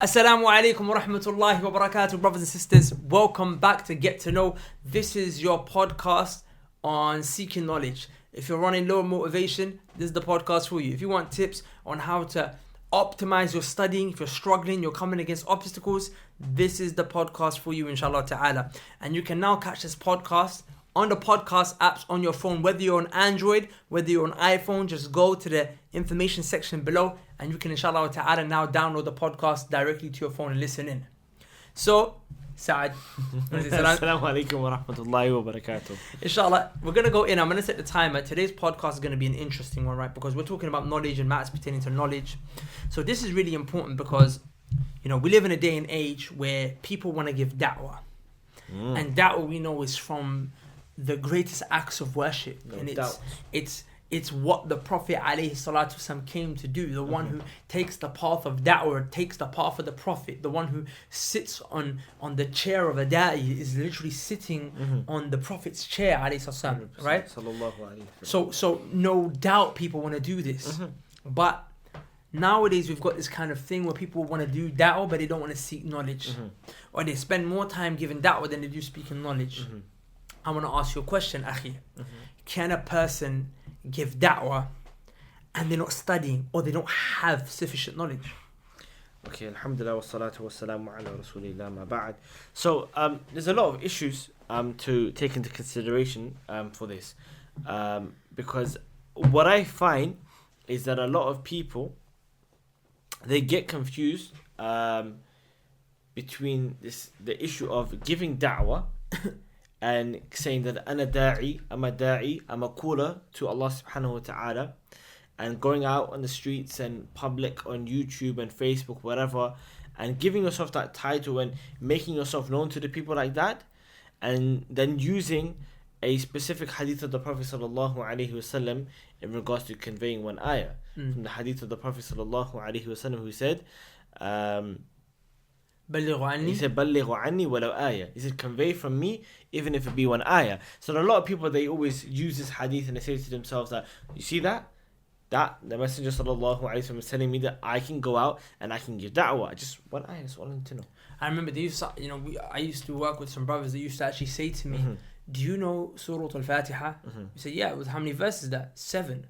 Assalamu alaikum wa rahmatullahi wa barakatuh, brothers and sisters. Welcome back to Get to Know. This is your podcast on seeking knowledge. If you're running low on motivation, this is the podcast for you. If you want tips on how to optimize your studying, if you're struggling, you're coming against obstacles, this is the podcast for you, inshallah ta'ala. And you can now catch this podcast on the podcast apps on your phone, whether you're on Android, whether you're on iPhone. Just go to the information section below and you can, inshallah ta'ala, now download the podcast directly to your phone and listen in. So, Saad, Assalamu alaikum wa rahmatullahi wa barakatuh. Inshallah, we're going to go in. I'm going to set the timer. Today's podcast is going to be an interesting one, right? Because we're talking about knowledge and matters pertaining to knowledge. So this is really important because, you know, we live in a day and age where people want to give da'wah. And da'wah, we know, is from the greatest acts of worship. No and doubt. it's what the Prophet ﷺ came to do. The one who takes the path of da'wah, takes the path of the Prophet. The one who sits on the chair of a da'i is literally sitting on the Prophet's chair, ﷺ, right? Sallallahu alayhi wa So no doubt people want to do this. But nowadays we've got this kind of thing where people want to do da'wah but they don't want to seek knowledge. Or they spend more time giving da'wah than they do speaking knowledge. I want to ask you a question, Akhi. Can a person give da'wah and they're not studying or they don't have sufficient knowledge? Okay, alhamdulillah wa salatu wa salamu ala rasulillah ma ba'd. So, there's a lot of issues to take into consideration for this. Because what I find is that a lot of people, they get confused between the issue of giving da'wah and saying that I'm a da'i, I'm a caller to Allah subhanahu wa ta'ala, and going out on the streets and public on YouTube and Facebook, whatever, and giving yourself that title and making yourself known to the people like that, and then using a specific hadith of the Prophet sallallahu alaihi wasallam in regards to conveying one ayah. From the hadith of the Prophet sallallahu alaihi wasallam, who said, he said, "Ballighu anni walau ayah." He said, "Convey from me, even if it be one ayah." So a lot of people, they always use this hadith and they say to themselves that, you see that the Messenger sallallahu alaihi wasallam is telling me that I can go out and I can give da'wah. Just one ayah, that's all I need to know. I remember they used to, I used to work with some brothers that used to actually say to me, do you know Surah Al-Fatiha? We said, yeah. It was how many verses is that? 7.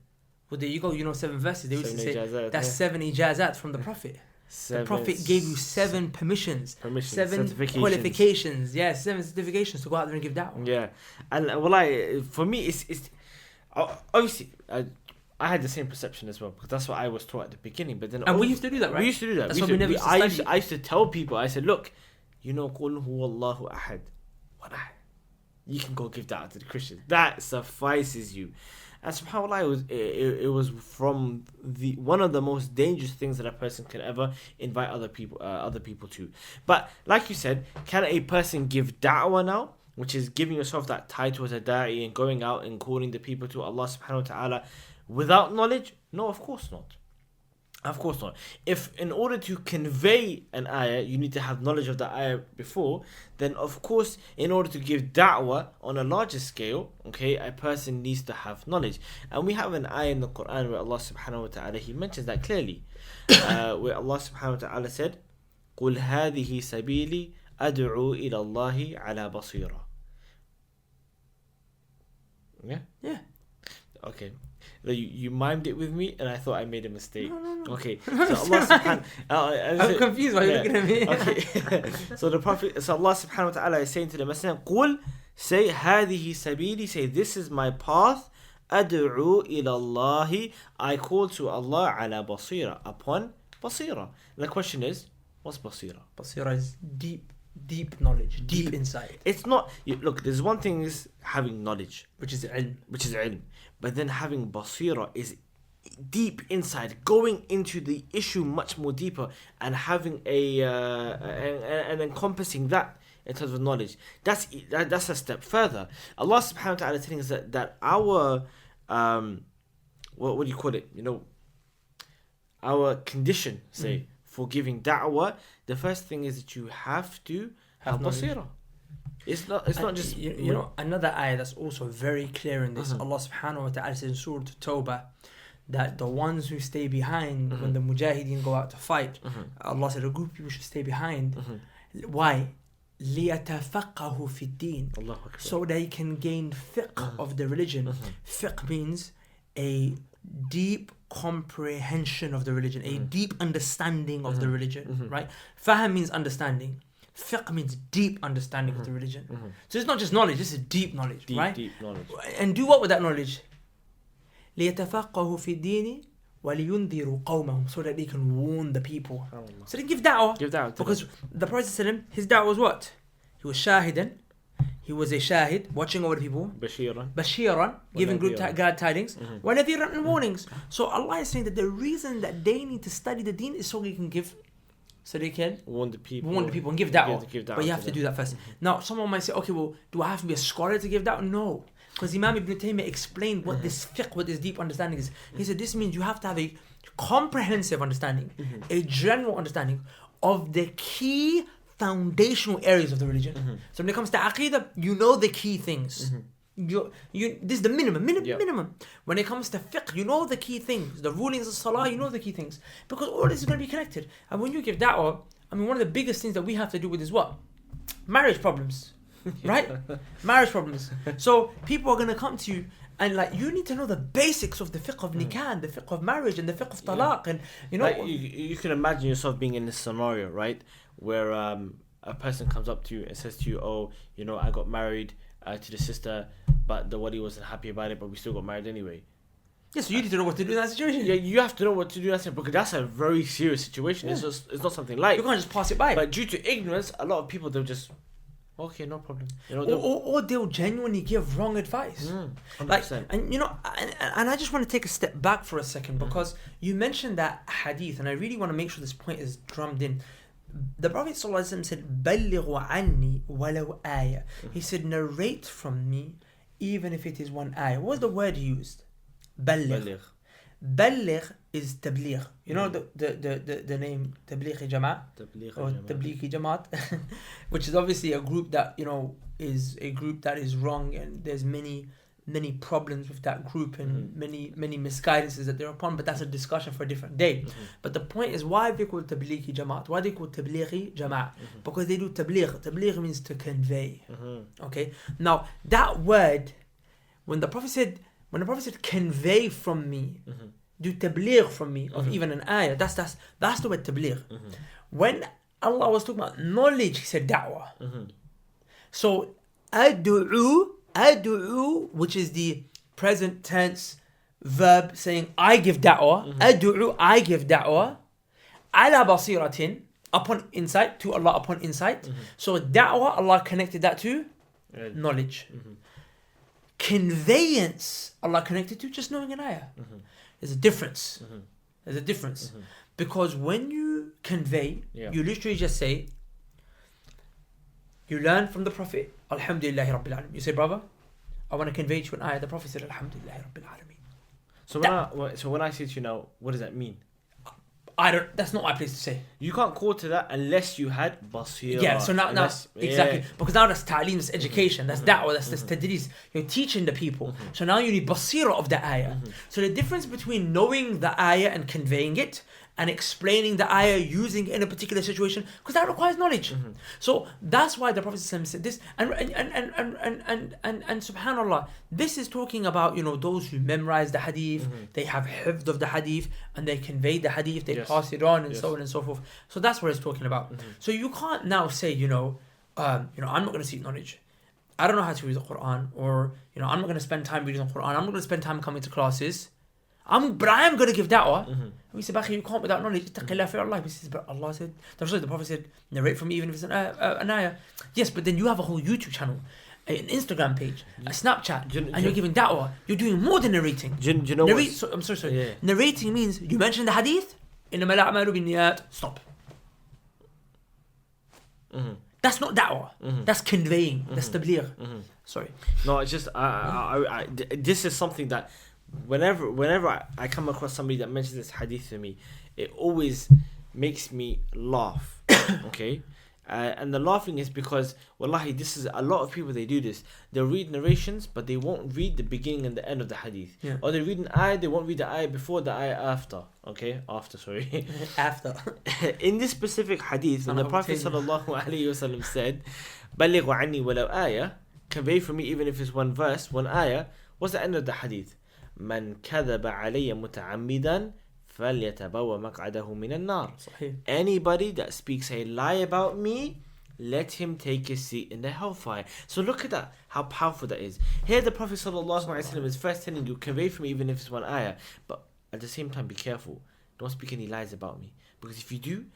Well, there you go, 7 verses. They used to say, ijazat, that's 7 ijazat from the Prophet. The Prophet gave you 7 permissions, 7 qualifications, 7 certifications to go out there and give da'wah. Yeah, and for me, it's obviously I had the same perception as well, because that's what I was taught at the beginning. But then, we used to do that, right? We used to do that. That's what we never used to study. I used to tell people, I said, look, Qul huwallahu ahad, one ayah. You can go give that to the Christians. That suffices you. And subhanAllah, it was from one of the most dangerous things that a person can ever invite other people to. But like you said, can a person give da'wah now, which is giving yourself that title as a da'i and going out and calling the people to Allah subhanahu wa ta'ala without knowledge? No, of course not. Of course not. If in order to convey an ayah, you need to have knowledge of the ayah before, then of course, in order to give da'wah on a larger scale, okay, a person needs to have knowledge. And we have an ayah in the Quran where Allah subhanahu wa ta'ala, He mentions that clearly. Where Allah subhanahu wa ta'ala said, قُلْ هَذِهِ سَبِيلِي أَدْعُو إِلَى اللَّهِ عَلَى بَصِيرًا. Yeah? Yeah. Okay. You mimed it with me, and I thought I made a mistake. No. Okay, so Allah subhanahu I'm confused why you're looking at me. Okay, so Allah subhanahu wa ta'ala is saying to the Messenger, "Qul," say, "Hadihi sabili," say, "This is my path. Ad'u ila Allahi," I call to Allah, ala basira, upon basira. And the question is, what's basira? Basira is deep knowledge, deep insight. It's not. Look, there's one thing is having knowledge, which is ilm. But then having basira is deep inside, going into the issue much more deeper, and having and encompassing that in terms of knowledge. That's a step further. Allah subhanahu wa ta'ala is telling us that our what do you call it? Our condition, say, for giving da'wah, the first thing is that you have to have basira. It's not just another ayah that's also very clear in this. Allah subhanahu wa ta'ala says in Surah Tawbah that the ones who stay behind when the mujahideen go out to fight, Allah said a group of people should stay behind. Why? لِيَتَفَقَّهُ فِي الدِّينِ, so they can gain fiqh of the religion. Fiqh means a deep comprehension of the religion, a deep understanding of the religion, right? Faham means understanding. Fiqh means deep understanding of the religion. So it's not just knowledge, this is deep knowledge, right? Deep knowledge. And do what with that knowledge? لِيَتَفَقَّهُ فِي الدِّينِ وَلِيُنذِرُوا قَوْمَهُم, so that they can warn the people. So they give da'wah. Because the Prophet, his da'wah was what? He was shahidan. He was a shahid, watching over the people. Bashiran, giving good glad tidings. وَنَذِيرًا, and warnings. So Allah is saying that the reason that they need to study the deen is so they can give, so they can warn the people and give da'wah. But you have to do that first. Now, someone might say, okay, well, do I have to be a scholar to give da'wah? No. Because Imam Ibn Taymiyyah explained what this fiqh, what this deep understanding is. He said this means you have to have a comprehensive understanding, a general understanding of the key foundational areas of the religion. So when it comes to aqidah, you know the key things. This is the minimum. When it comes to fiqh, you know the key things. The rulings of salah, you know the key things. Because all this is going to be connected. And when you give da'wah, I mean, one of the biggest things that we have to do with is what? Marriage problems. Right? Marriage problems. So people are going to come to you and like, you need to know the basics of the fiqh of nikah and the fiqh of marriage and the fiqh of talaq. And you know, like you can imagine yourself being in this scenario, right? Where a person comes up to you and says to you, oh, you know, I got married to the sister, but the wali wasn't happy about it, but we still got married anyway. Yes, so you need to know what to do in that situation. Yeah, you have to know what to do in that situation, because that's a very serious situation. Yeah. It's not something light. You can't just pass it by. But due to ignorance, a lot of people, they'll just, okay, no problem. You know, or they'll genuinely give wrong advice. 100%. Like, and you know, and I just want to take a step back for a second, because you mentioned that hadith, and I really want to make sure this point is drummed in. The Prophet ﷺ said, بَلِّغُوا عَنِّي وَلَوْ آيَةً. He said, narrate from me, even if it is one ayah. What was the word he used? بَلِّغ. بَلِّغ is tabligh. You know the name Tablighi Jamaat? Or Tablighi Jamaat, which is obviously a group that, you know, is a group that is wrong, and there's many problems with that group and many misguidances that they're upon, but that's a discussion for a different day. But the point is, why are they called Tablighi Jamaat? Why are they called Tablighi Jamaat? Because they do tabligh. Tabligh means to convey. Okay? Now, that word, when the Prophet said convey from me, do tabligh from me of even an ayah, that's the word tabligh. When Allah was talking about knowledge, he said da'wah. So ad'u, which is the present tense verb saying I give da'wah. Ad'u, I give da'wah. Ala basiratin, upon insight, to Allah upon insight. So da'wah, Allah connected that to knowledge. Conveyance, Allah connected to just knowing an ayah. There's a difference. There's a difference. Because when you convey, you literally just say, you learn from the Prophet, Alhamdulillahi Rabbil Alameen. You say, brother, I want to convey to you an ayah. The Prophet said, Alhamdulillahi Rabbil Alameen. So when I say to you now, what does that mean? That's not my place to say. You can't call to that unless you had basira. Yeah, so now exactly. Because now that's ta'aleem, that's education, that's da'wah, that's tadris. You're teaching the people. So now you need basira of the ayah. So the difference between knowing the ayah and conveying it, and explaining the ayah, using it in a particular situation, because that requires knowledge. So that's why the Prophet said this. And subhanallah, this is talking about, you know, those who memorize the hadith, they have hifd of the hadith, and they convey the hadith, they pass it on, and so on and so forth. So that's what it's talking about. So you can't now say, I'm not going to seek knowledge. I don't know how to read the Quran, or I'm not going to spend time reading the Quran. I'm not going to spend time coming to classes. But I am going to give da'wah. We say, Bakhi, you can't without knowledge. Ittaqillah fi Allah. He says, but Allah said, the Prophet said, narrate from me even if it's an ayah. Yes, but then you have a whole YouTube channel, an Instagram page, a Snapchat, and you're giving da'wah. You're doing more than narrating. Do you know what? I'm sorry. Yeah. Narrating means you mention the hadith, إِنَّمَا الْأَعْمَالُ بِالنِّيَّاتِ. Stop. That's not da'wah. That's conveying. That's tabligh. Sorry. No, it's just this is something that whenever I come across somebody that mentions this hadith to me, it always makes me laugh. Okay, And the laughing is because, wallahi, this is a lot of people, they do this. They'll read narrations, but they won't read the beginning and the end of the hadith. Yeah. Or they read an ayah, they won't read the ayah before, the ayah after. Okay? After, sorry. After. In this specific hadith, when the Prophet sallallahu alaihi wasallam said, بَلِّغُ عَنِّي وَلَوْ آيَةً, convey for me even if it's one verse, one ayah, what's the end of the hadith? مَنْ كَذَبَ عَلَيَّ مُتَعَمِّدًا فَلْيَتَبَوَّ مَقْعَدَهُ مِنَ النَّارِ. صحيح. Anybody that speaks a lie about me, let him take his seat in the hellfire. So look at that, how powerful that is. Here the Prophet ﷺ is first telling you, convey for me even if it's one ayah, but at the same time be careful. Don't speak any lies about me. Because if you do,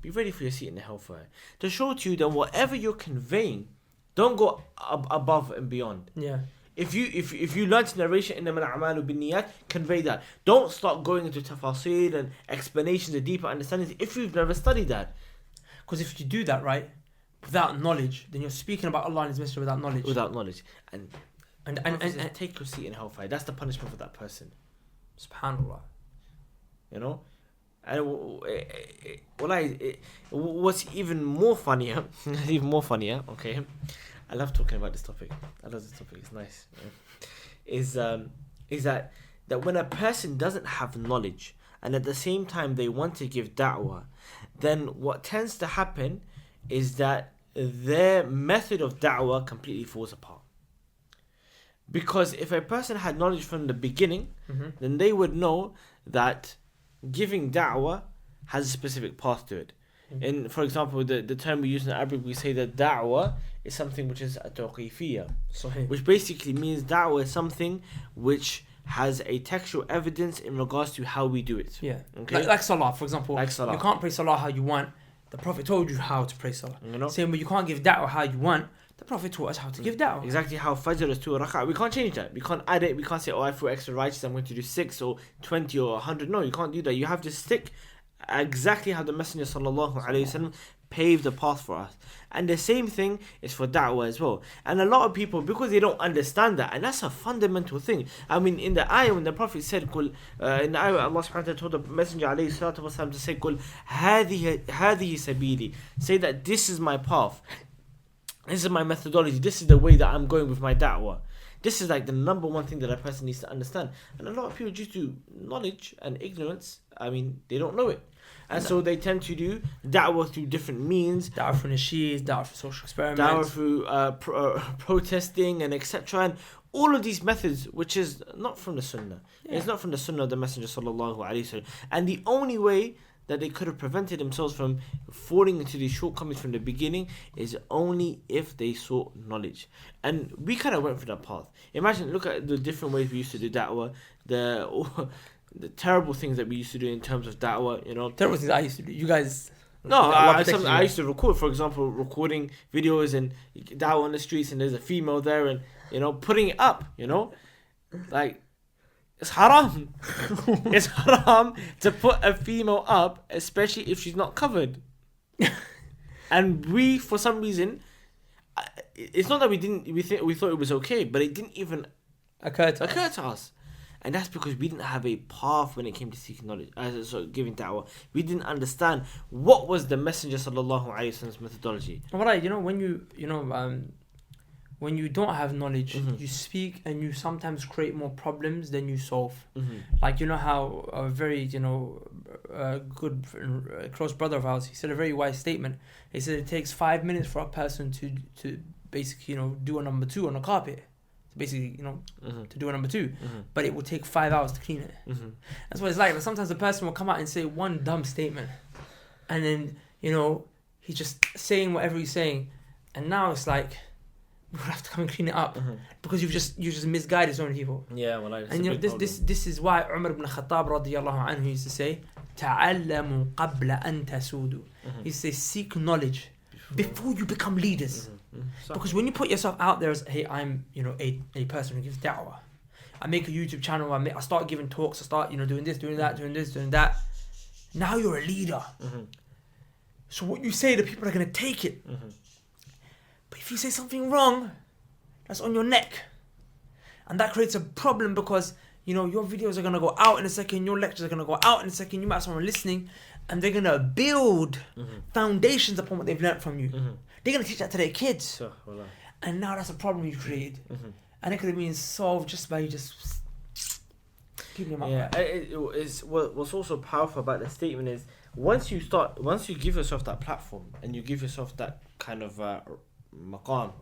be ready for your seat in the hellfire. To show to you that whatever you're conveying, don't go above and beyond. Yeah. If you learnt narration, إِنَّمَا الْأَعْمَالُ بِالنِّيَّاتِ, convey that. Don't start going into tafasil and explanations and deeper understandings if you've never studied that. Because if you do that, right, without knowledge, then you're speaking about Allah and His Messenger without knowledge. Without knowledge. And And take your seat in hellfire. That's the punishment for that person. Subhanallah. You know? And what's even more funnier, okay? I love talking about this topic. I love this topic. It's nice. Yeah. Is that when a person doesn't have knowledge and at the same time they want to give da'wah, then what tends to happen is that their method of da'wah completely falls apart. Because if a person had knowledge from the beginning, then they would know that giving da'wah has a specific path to it. In, for example, the term we use in Arabic, we say that da'wah is something which is at-tawqifiyya, which basically means da'wah is something which has a textual evidence in regards to how we do it. Yeah. Okay? Like salah, for example. Like salah. You can't pray salah how you want. The Prophet told you how to pray salah. You know? Same way you can't give da'wah how you want. The Prophet taught us how to give da'wah. Exactly how Fajr is 2 rak'ah. We can't change that. We can't add it. We can't say, oh, I feel extra righteous, I'm going to do 6 or 20 or 100. No, you can't do that. You have to stick exactly how the Messenger sallallahu alaihi wasallam paved the path for us. And the same thing is for da'wah as well. And a lot of people, because they don't understand that, and that's a fundamental thing. I mean, in the ayah when the Prophet said, in the ayah Allah subhanahu wa ta'ala told the Messenger alayhi salatu wasalam to say, هَذِهِ سَبِيلي, say that this is my path, this is my methodology, this is the way that I'm going with my da'wah. This is like the number one thing that a person needs to understand. And a lot of people, due to knowledge and ignorance, I mean, they don't know it. And so they tend to do da'wah through different means. Da'wah for nasheed, da'wah for social experiments. Da'wah through protesting and etc. And all of these methods, which is not from the sunnah. Yeah. It's not from the sunnah of the Messenger sallallahu alaihi wasallam. And the only way that they could have prevented themselves from falling into these shortcomings from the beginning is only if they sought knowledge. And we kind of went through that path. Imagine, look at the different ways we used to do da'wah, the terrible things that we used to do in terms of da'wah, you know. Terrible things I used to do. You guys... No, I used to record, for example, recording videos and da'wah on the streets and there's a female there and, you know, putting it up, you know. Like, it's haram. It's haram to put a female up, especially if she's not covered. And we, for some reason, it's not that we thought it was okay, but it didn't even occur to us. And that's because we didn't have a path when it came to seeking knowledge, giving da'wah. We didn't understand what was the Messenger sallallahu alaihi wasallam's methodology. Alright, you know, when you don't have knowledge, you speak and you sometimes create more problems than you solve. Like, you know how a very, good close brother of ours, he said a very wise statement. He said it takes 5 minutes for a person to basically, do a number 2 on a carpet. Basically, to do a number 2, but it will take 5 hours to clean it. That's what it's like. But sometimes the person will come out and say one dumb statement, and then he's just saying whatever he's saying, and now it's like we have to come and clean it up because you just misguided so many people. Yeah, well, and this is why Umar ibn Khattab radiyallahu anhu used to say, "Ta'allamu qabla an tasudu." He used to say, seek knowledge before you become leaders. Because when you put yourself out there as, hey, I'm a person who gives da'wah, I make a YouTube channel, I start giving talks, I start doing this, doing that, doing this, doing that. Now you're a leader. So what you say, the people are going to take it. But if you say something wrong, that's on your neck. And that creates a problem because your videos are going to go out in a second, your lectures are going to go out in a second, you might have someone listening, and they're gonna build foundations upon what they've learned from you. They're gonna teach that to their kids. So, wallah. And now that's a problem you created. And it could have been solved just by you just giving them up. Yeah, what's also powerful about the statement is once you give yourself that platform and you give yourself that kind of maqam,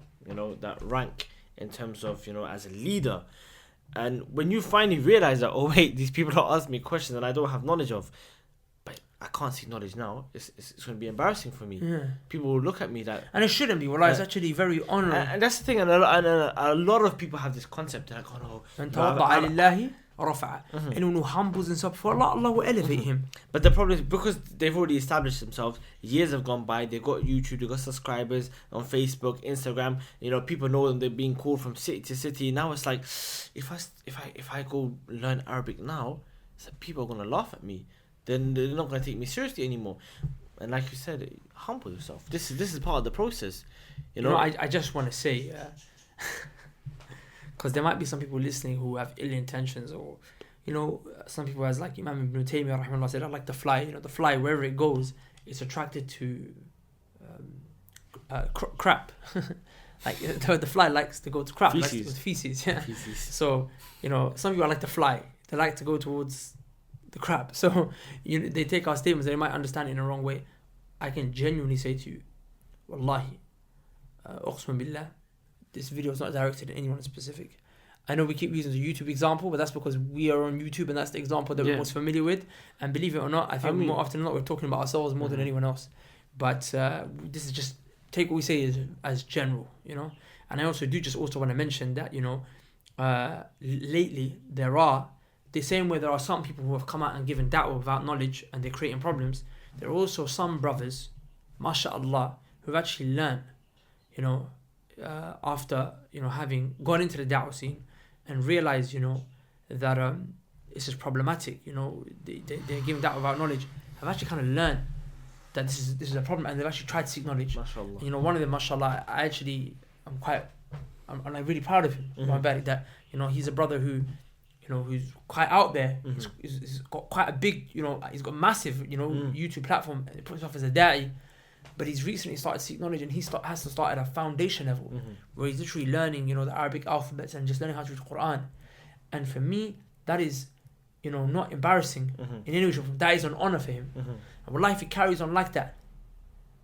that rank in terms of, as a leader, and when you finally realize that, oh wait, these people are asking me questions and I don't have knowledge of, but I can't see knowledge now, it's going to be embarrassing for me. Yeah. People will look at me that, and it shouldn't be. Well, it's actually very honourable. and that's the thing, and a lot of people have this concept, they're like, oh no, من تواضع لله رفعه. Anyone who humbles himself before Allah, Allah will elevate him. But the problem is because they've already established themselves, years have gone by, they've got YouTube, they've got subscribers on Facebook, Instagram, people know them, they're being called from city to city. Now it's like, if I go learn Arabic now, it's like people are going to laugh at me. Then they're not going to take me seriously anymore. And like you said, humble yourself. This is part of the process. I just want to say, because there might be some people listening who have ill intentions, or some people, as like Imam Ibn Taymiyyah rahimahullah said, I like the fly. The fly, wherever it goes, it's attracted to crap. Like the fly likes to go to crap, feces. With feces. Yeah. Feces. So some people are like the fly. They like to go towards the crap. So they take our statements, they might understand it in the wrong way. I can genuinely say to you, wallahi, uqsam billah, this video is not directed at anyone specific. I know we keep using the YouTube example, but that's because we are on YouTube and that's the example that we're most familiar with. And believe it or not, I think more often than not we're talking about ourselves more than anyone else. But this is just, take what we say as general, And I also want to mention that, lately the same way there are some people who have come out and given da'wah without knowledge and they're creating problems, there are also some brothers, mashallah, who've actually learned, after, having gone into the da'wah scene and realized, that this is problematic, they're giving da'wah without knowledge, have actually kind of learned that this is a problem, and they've actually tried to seek knowledge. Mashallah. And, one of them, mashallah, I'm like really proud of him. That he's a brother who, who's quite out there. He's got quite a big, he's got massive, YouTube platform. He puts himself as a da'i, but he's recently started to seek knowledge, and he has to start at a foundation level where he's literally learning, the Arabic alphabets and just learning how to read the Quran. And for me, that is, not embarrassing in any way. That is an honor for him. And wallahi, if he carries on like that,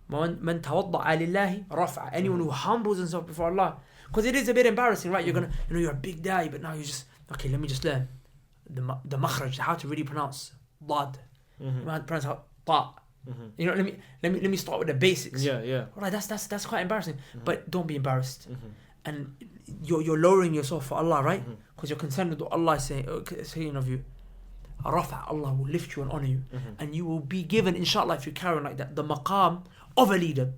من تواضع لله رفع, anyone who humbles himself before Allah, because it is a bit embarrassing, right? You're gonna, you're a big guy, but now you're just, okay, let me just learn the makhraj, how to really pronounce dad, how to pronounce ta. Let me start with the basics. Yeah. Alright, that's quite embarrassing, but don't be embarrassed. And you're lowering yourself for Allah, right? Because you're concerned with what Allah is saying of you. Rafa, Allah will lift you and honor you, and you will be given, inshallah, if you carry on like that, the maqam of a leader.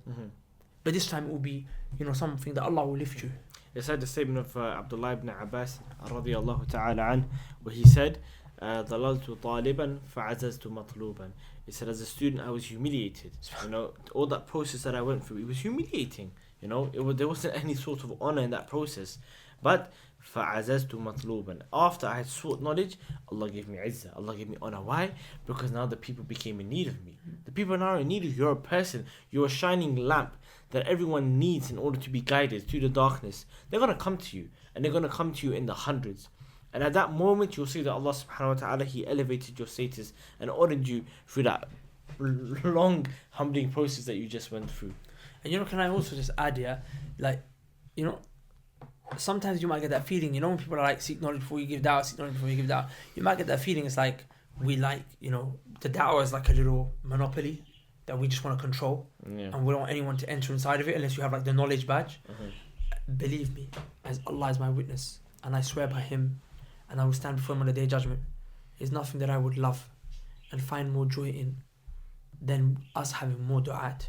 But this time it will be, something that Allah will lift you. It's like the statement of Abdullah ibn Abbas radiyallahu ta'ala an, where he said, ضللت طالبا فعززت مطلوبا. He said, as a student I was humiliated. All that process that I went through, it was humiliating. There wasn't any sort of honor in that process. But فعززت مطلوبا, after I had sought knowledge, Allah gave me izzah, Allah gave me honor. Why? Because now the people became in need of me. The people are now in need of you. You're a person, you're a shining lamp that everyone needs in order to be guided through the darkness. They're going to come to you, and they're going to come to you in the hundreds. And at that moment you'll see that Allah subhanahu wa ta'ala, He elevated your status and honored you through that long humbling process that you just went through. And can I also just add here, sometimes you might get that feeling, when people are like, seek knowledge before you give da'wah, seek knowledge before you give da'wah, you might get that feeling, it's like, we like, the da'wah is like a little monopoly that we just want to control, and we don't want anyone to enter inside of it unless you have like the knowledge badge. Believe me, as Allah is my witness, and I swear by Him, and I will stand before Him on the Day of Judgment, there's nothing that I would love and find more joy in than us having more du'at.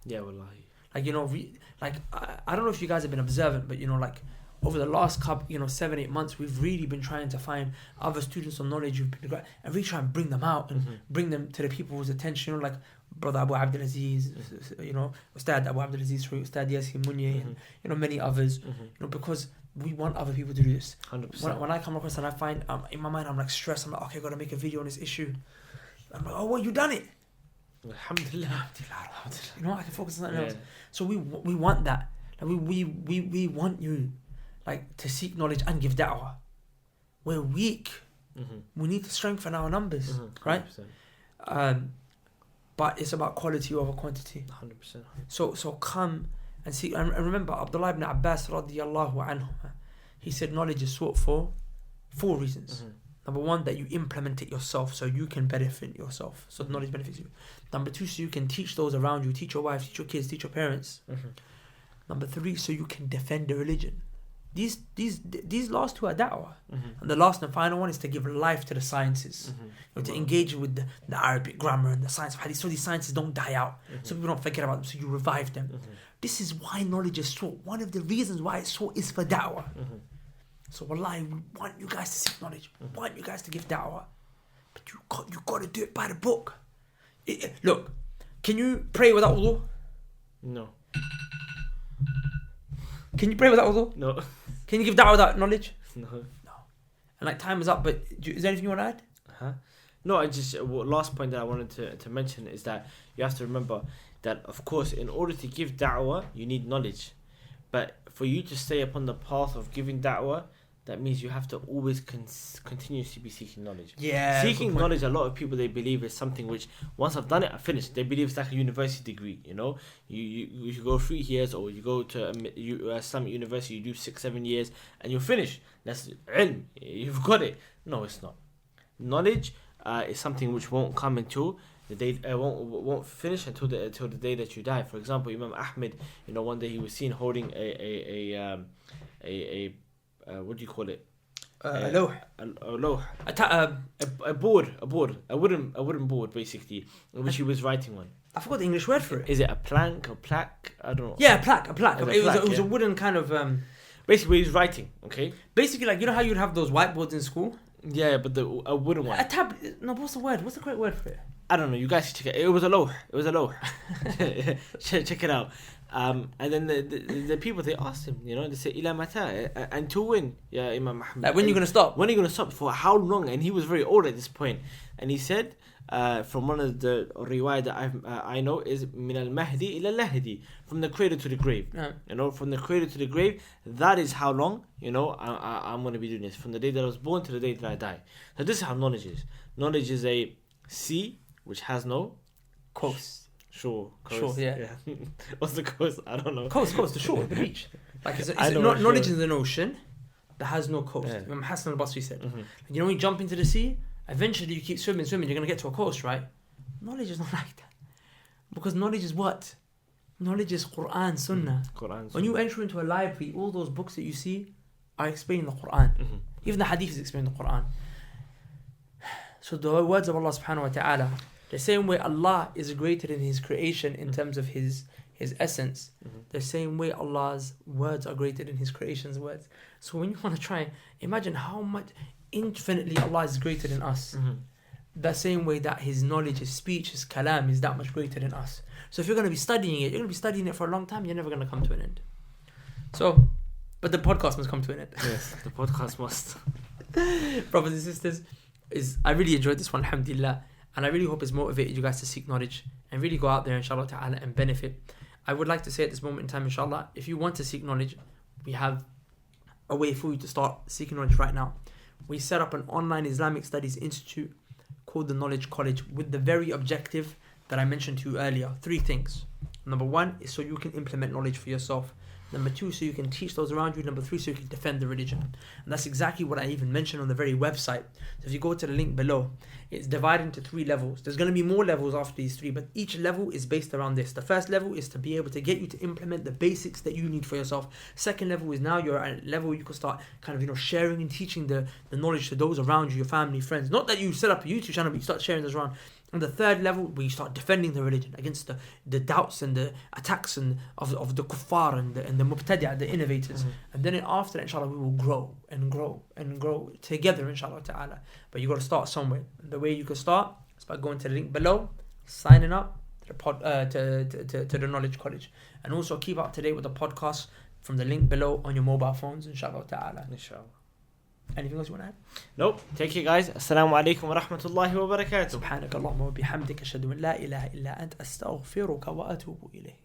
Yeah, wallahi. I don't know if you guys have been observant, but over the last couple, 7-8 months, we've really been trying to find other students of knowledge and really try and bring them out and bring them to the people's attention. Like Brother Abu Abdul Aziz, Ustad Abu Abdul Aziz, Ustad Yasin Munye, and many others. Because we want other people to do this. 100%. When I come across and I find in my mind I'm like stressed. I'm like, okay, I gotta make a video on this issue. I'm like, oh, well, you done it. Alhamdulillah. You know, I can focus on something Yeah. else. So we want that. Like we want you, like, to seek knowledge and give da'wah. We're weak. We need to strengthen our numbers, right? 100%. But it's about quality over quantity. 100%. So come and see. And remember, Abdullah ibn Abbas radiyallahu anhu, he said knowledge is sought for 4 reasons. Number 1, that you implement it yourself so you can benefit yourself. So the knowledge benefits you. Number 2, so you can teach those around you, teach your wife, teach your kids, teach your parents. Number 3, so you can defend the religion. These last 2 are da'wah. And the last and final one is to give life to the sciences. You know, to engage with the Arabic grammar and the science of hadith, so these sciences don't die out. So people don't forget about them, so you revive them. This is why knowledge is sought. One of the reasons why it's sought is for da'wah. So wallahi, we want you guys to seek knowledge. We want you guys to give da'wah. But you got to do it by the book. Look, can you pray without wudu? No. Can you pray without wudu? No. Can you give da'wah without knowledge? No. And like, time is up, but is there anything you want to add? No, last point that I wanted to mention is that you have to remember that, of course, in order to give da'wah, you need knowledge. But for you to stay upon the path of giving da'wah, that means you have to always continuously be seeking knowledge. Yeah. Seeking knowledge, a lot of people, they believe is something which, once I've done it, I finished. They believe it's like a university degree, you know. You go 3 years, or you go to some university, you do 6-7 years, and you're finished. That's ilm. You've got it. No, it's not. Knowledge is something which won't come until the day, won't finish until the day that you die. For example, Imam Ahmed, you know, one day he was seen holding a what do you call it? A lawh. A board, a wooden board, basically, which he was writing on. I forgot the English word for it. Is it a plank or plaque? I don't know. Yeah, a plaque. It was yeah. a wooden kind of. Basically, he's writing. Okay. Basically, like, you know how you'd have those whiteboards in school. Yeah, but a wooden one. A tablet. No, what's the word? What's the correct word for it? I don't know. You guys should check it. It was a low. Check it out. And then the people, they asked him, you know, they said, "Ila mata?" And to when? Yeah, Imam Ahmed. Like, when are you gonna stop? When are you gonna stop? For how long? And he was very old at this point. And he said, from one of the riwayah that I know, is min al mahdi ila lahdi, from the cradle to the grave. Yeah. You know, from the cradle to the grave. That is how long, you know, I'm gonna be doing this, from the day that I was born to the day that I die. So this is how knowledge is. Knowledge is a sea which has no Coast. Shore, yeah. What's the coast? I don't know. Coast, the shore, the beach. Like, knowledge is an ocean that has no coast. Yeah. Imam Hassan al-Basri said. You know, when you jump into the sea, eventually you keep swimming, you're going to get to a coast, right? Knowledge is not like that. Because knowledge is what? Knowledge is Quran, Sunnah. When you enter into a library, all those books that you see are explaining the Quran. Even the hadith is explaining the Quran. So the words of Allah subhanahu wa ta'ala, the same way Allah is greater in His creation in terms of His essence, the same way Allah's words are greater in His creation's words. So when you want to try, imagine how much infinitely Allah is greater than us. The same way that His knowledge, His speech, His kalam is that much greater than us. So if you're going to be studying it, you're going to be studying it for a long time, you're never going to come to an end. So, but the podcast must come to an end. Yes, the podcast must. Brothers and sisters, I really enjoyed this one, alhamdulillah. And I really hope it's motivated you guys to seek knowledge and really go out there, inshallah ta'ala, and benefit. I would like to say at this moment in time, inshallah, if you want to seek knowledge, we have a way for you to start seeking knowledge right now. We set up an online Islamic Studies Institute called the Knowledge College with the very objective that I mentioned to you earlier. 3 things. Number 1 is so you can implement knowledge for yourself. Number 2, so you can teach those around you. Number 3, so you can defend the religion. And that's exactly what I even mentioned on the very website. So if you go to the link below, it's divided into 3 levels. There's going to be more levels after these 3, but each level is based around this. The first level is to be able to get you to implement the basics that you need for yourself. Second level is now you're at a level you can start kind of, you know, sharing and teaching the knowledge to those around you, your family, friends. Not that you set up a YouTube channel, but you start sharing this around. And the third level, where you start defending the religion against the doubts and the attacks of the kuffar and the mubtadi'ah, the innovators. And then after that, inshallah, we will grow and grow and grow together, inshallah ta'ala. But you got to start somewhere. And the way you can start is by going to the link below, signing up to the Knowledge College. And also keep up to date with the podcast from the link below on your mobile phones, inshallah ta'ala. Inshallah. Anything else you want to add? Nope. Take care, guys. Assalamu alaikum wa rahmatullahi wa barakatuh. سبحانك اللهم وبحمدك أشهد أن لا إله إلا أنت أستغفرك وأتوب إليك.